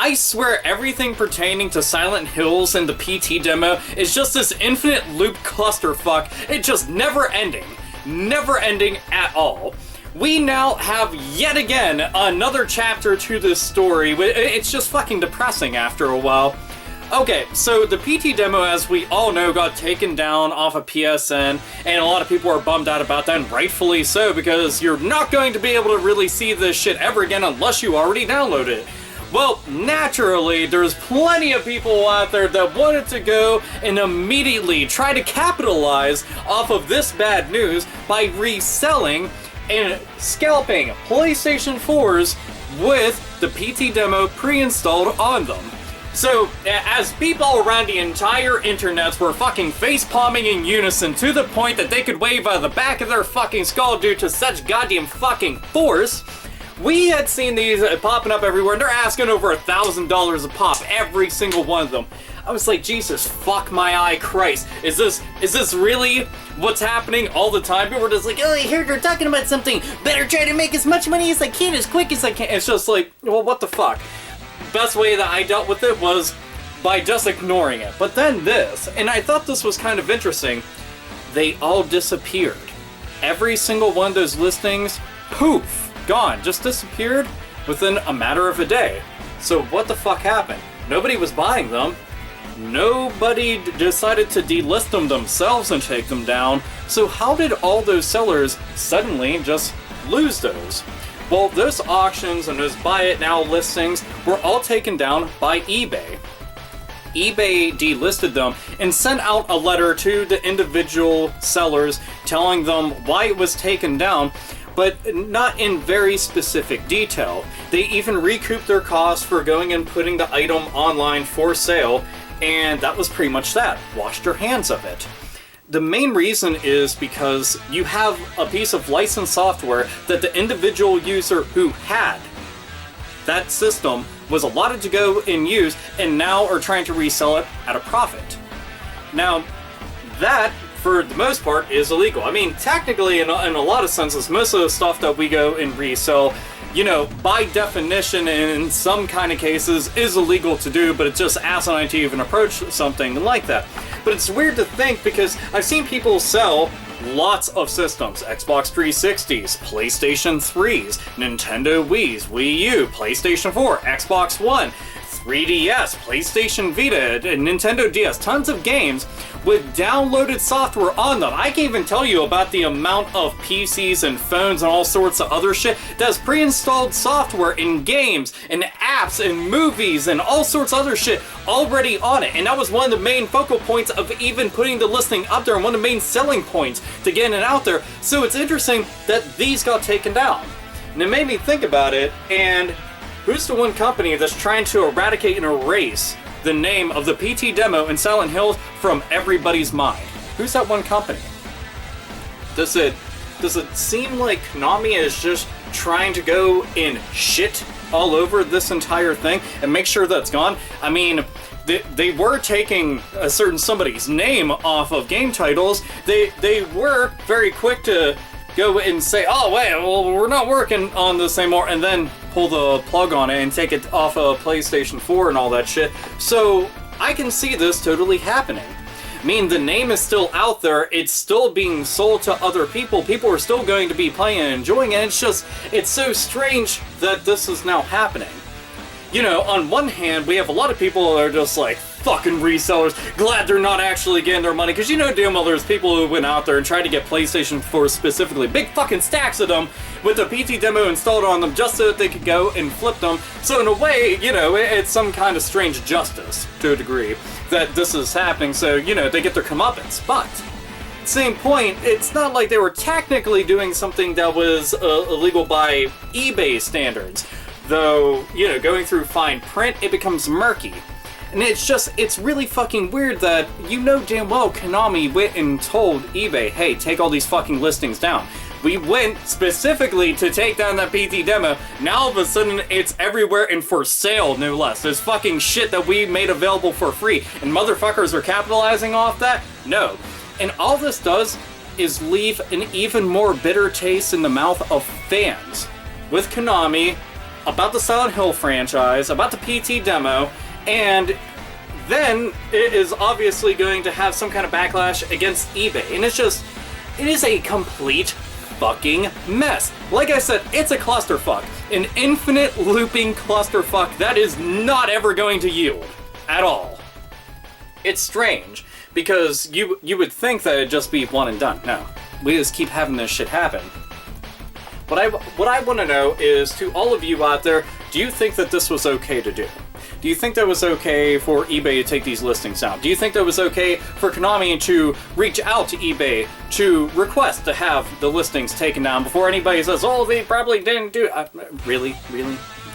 I swear everything pertaining to Silent Hills and the PT demo is just this infinite loop clusterfuck. It's just never ending. Never ending at all. We now have yet again another chapter to this story. It's just fucking depressing after a while. Okay, so the PT demo, as we all know, got taken down off of PSN, and a lot of people are bummed out about that, and rightfully so, because you're not going to be able to really see this shit ever again unless you already download it. Well, naturally, there's plenty of people out there that wanted to go and immediately try to capitalize off of this bad news by reselling and scalping PlayStation 4s with the PT demo pre-installed on them. So, as people around the entire internet were fucking face-palming in unison to the point that they could wave out of the back of their fucking skull due to such goddamn fucking force, we had seen these popping up everywhere, and they're asking over $1,000 a pop, every single one of them. I was like, Jesus fuck my eye Christ, is this really what's happening all the time? People were just like, oh, I heard you're talking about something, better try to make as much money as I can, as quick as I can. It's just like, well, what the fuck? Best way that I dealt with it was by just ignoring it. But then this, and I thought this was kind of interesting, they all disappeared. Every single one of those listings, poof, gone, just disappeared within a matter of a day. So what the fuck happened? Nobody was buying them. Nobody decided to delist them themselves and take them down. So how did all those sellers suddenly just lose those? Well, those auctions and those buy it now listings were all taken down by eBay. eBay delisted them and sent out a letter to the individual sellers telling them why it was taken down, but not in very specific detail. They even recouped their costs for going and putting the item online for sale, and that was pretty much that. Washed their hands of it. The main reason is because you have a piece of licensed software that the individual user who had that system was allotted to go and use, and now are trying to resell it at a profit. Now, that, for the most part, is illegal. I mean, technically, in a lot of senses, most of the stuff that we go and resell, you know, by definition, in some kind of cases, is illegal to do, but it's just asinine to even approach something like that. But it's weird to think, because I've seen people sell lots of systems. Xbox 360s, PlayStation 3s, Nintendo Wii's, Wii U, PlayStation 4, Xbox One, 3DS, PlayStation Vita, and Nintendo DS. Tons of games with downloaded software on them. I can't even tell you about the amount of PCs and phones and all sorts of other shit that's pre-installed software in games and apps and movies and all sorts of other shit already on it. And that was one of the main focal points of even putting the listing up there, and one of the main selling points to getting it out there. So it's interesting that these got taken down. And it made me think about it, and who's the one company that's trying to eradicate and erase the name of the PT demo in Silent Hills from everybody's mind? Who's that one company? Does it seem like Konami is just trying to go and shit all over this entire thing and make sure that's gone? I mean, they were taking a certain somebody's name off of game titles. They were very quick to go and say, oh wait, well, we're not working on this anymore, and then pull the plug on it and take it off of PlayStation 4 and all that shit. So I can see this totally happening. I mean, the name is still out there, it's still being sold to other people, people are still going to be playing and enjoying it. It's so strange that this is now happening. You know, on one hand, we have a lot of people that are just like, fucking resellers, glad they're not actually getting their money, because you know damn well there's people who went out there and tried to get PlayStation 4 specifically, big fucking stacks of them, with the PT demo installed on them just so that they could go and flip them. So in a way, you know, it's some kind of strange justice, to a degree, that this is happening, so, you know, they get their comeuppance. But, at the same point, it's not like they were technically doing something that was illegal by eBay standards. Though, you know, going through fine print, it becomes murky. And it's really fucking weird that you know damn well Konami went and told eBay, hey, take all these fucking listings down. We went specifically to take down that PT demo. Now all of a sudden it's everywhere and for sale, no less. There's fucking shit that we made available for free, and motherfuckers are capitalizing off that? No. And all this does is leave an even more bitter taste in the mouth of fans, with Konami about the Silent Hill franchise, about the PT demo, and then it is obviously going to have some kind of backlash against eBay. And it is a complete fucking mess. Like I said, it's a clusterfuck. An infinite looping clusterfuck that is not ever going to yield. At all. It's strange, because you would think that it'd just be one and done. No. We just keep having this shit happen. What I want to know is, to all of you out there, do you think that this was okay to do? Do you think that was okay for eBay to take these listings down? Do you think that was okay for Konami to reach out to eBay to request to have the listings taken down before anybody says, oh, they probably didn't do it? Really? Really?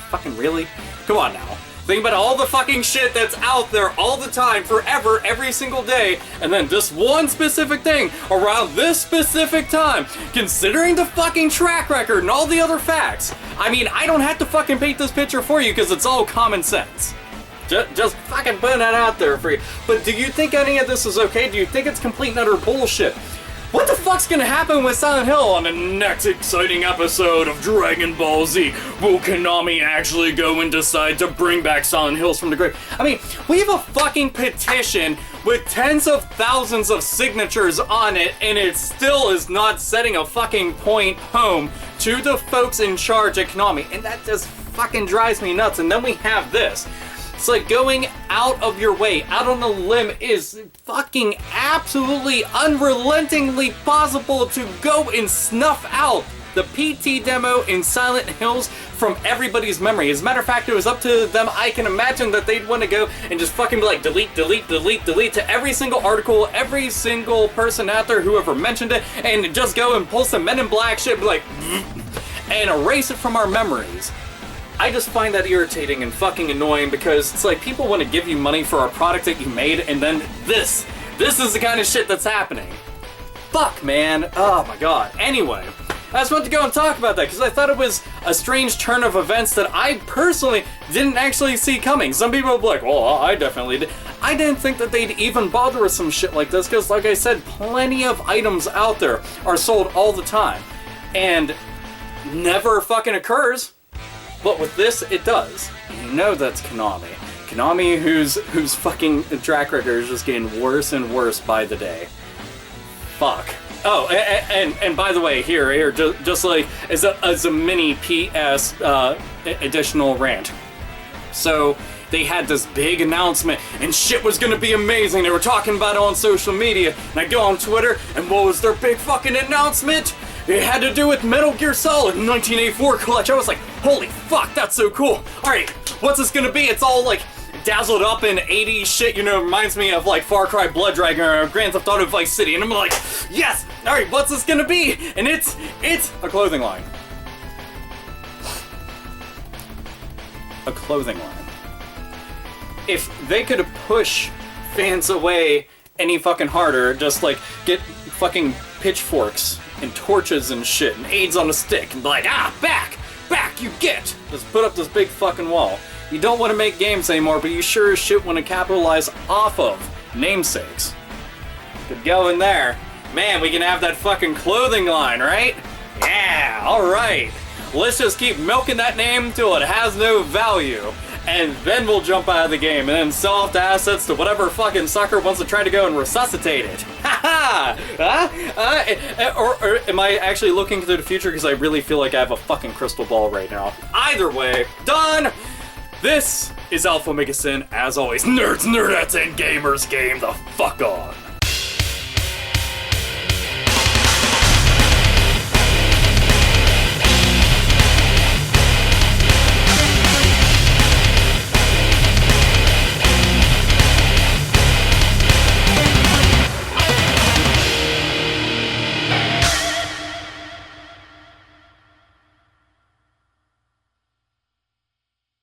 Fucking really? Come on now. Think about all the fucking shit that's out there all the time, forever, every single day, and then this one specific thing around this specific time, considering the fucking track record and all the other facts. I mean, I don't have to fucking paint this picture for you because it's all common sense. Just fucking putting that out there for you. But do you think any of this is okay? Do you think it's complete and utter bullshit? What the fuck's gonna happen with Silent Hill on the next exciting episode of Dragon Ball Z? Will Konami actually go and decide to bring back Silent Hills from the grave? I mean, we have a fucking petition with tens of thousands of signatures on it, and it still is not setting a fucking point home to the folks in charge at Konami, and that just fucking drives me nuts. And then we have this. It's like going out of your way, out on a limb is fucking absolutely unrelentingly possible to go and snuff out the PT demo in Silent Hills from everybody's memory. As a matter of fact, it was up to them. I can imagine that they'd want to go and just fucking be like, delete, delete, delete, delete to every single article, every single person out there who ever mentioned it, and just go and pull some Men in Black shit, be like, and erase it from our memories. I just find that irritating and fucking annoying, because it's like people want to give you money for a product that you made, and then this is the kind of shit that's happening. Fuck, man. Oh my god. Anyway, I just wanted to go and talk about that because I thought it was a strange turn of events that I personally didn't actually see coming. Some people will be like, well, I definitely did. I didn't think that they'd even bother with some shit like this because, like I said, plenty of items out there are sold all the time and never fucking occurs. But with this, it does. You know that's Konami. Konami, whose fucking track record is just getting worse and worse by the day. Fuck. Oh, and by the way, here, just like as a mini PS additional rant. So they had this big announcement, and shit was gonna be amazing. They were talking about it on social media, and I go on Twitter, and what was their big fucking announcement? It had to do with Metal Gear Solid 1984 collection. I was like, holy fuck, that's so cool. Alright, what's this gonna be? It's all like dazzled up in 80s shit, you know, reminds me of like Far Cry Blood Dragon or Grand Theft Auto Vice City. And I'm like, yes! Alright, what's this gonna be? And it's a clothing line. A clothing line. If they could push fans away any fucking harder, just like get fucking pitchforks and torches and shit and AIDS on a stick and be like, back, you get! Just put up this big fucking wall. You don't want to make games anymore, but you sure as shit want to capitalize off of namesakes. Could go in there. Man, we can have that fucking clothing line, right? Yeah, alright. Let's just keep milking that name till it has no value. And then we'll jump out of the game and then sell off the assets to whatever fucking sucker wants to try to go and resuscitate it. Ha ha! Or am I actually looking to the future because I really feel like I have a fucking crystal ball right now? Either way, done! This is AlphaOmegaSin, as always. Nerds, nerdettes, and gamers, game the fuck on.